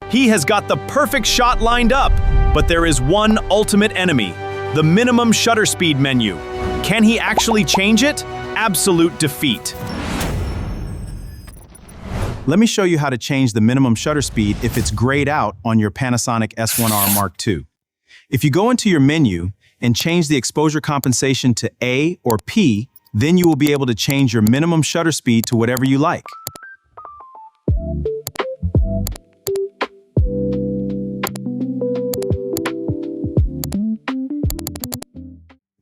He has got the perfect shot lined up, but there is one ultimate enemy, the minimum shutter speed menu. Can he actually change it? Absolute defeat. Let me show you how to change the minimum shutter speed if it's grayed out on your Panasonic S1R Mark II. If you go into your menu and change the exposure compensation to A or P, then you will be able to change your minimum shutter speed to whatever you like.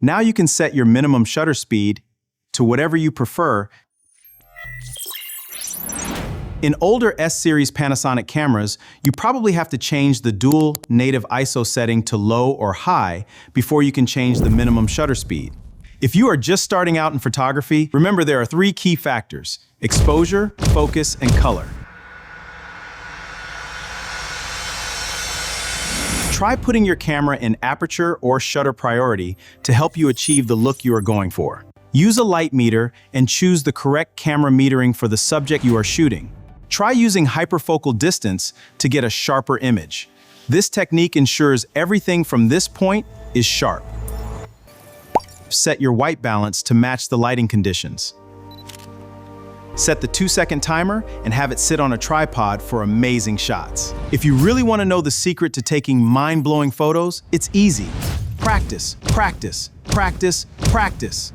Now you can set your minimum shutter speed to whatever you prefer. In older S-series Panasonic cameras, you probably have to change the dual native ISO setting to low or high before you can change the minimum shutter speed. If you are just starting out in photography, remember there are 3 key factors: exposure, focus, and color. Try putting your camera in aperture or shutter priority to help you achieve the look you are going for. Use a light meter and choose the correct camera metering for the subject you are shooting. Try using hyperfocal distance to get a sharper image. This technique ensures everything from this point is sharp. Set your white balance to match the lighting conditions. Set the 2-second timer and have it sit on a tripod for amazing shots. If you really want to know the secret to taking mind-blowing photos, it's easy. Practice, practice, practice, practice.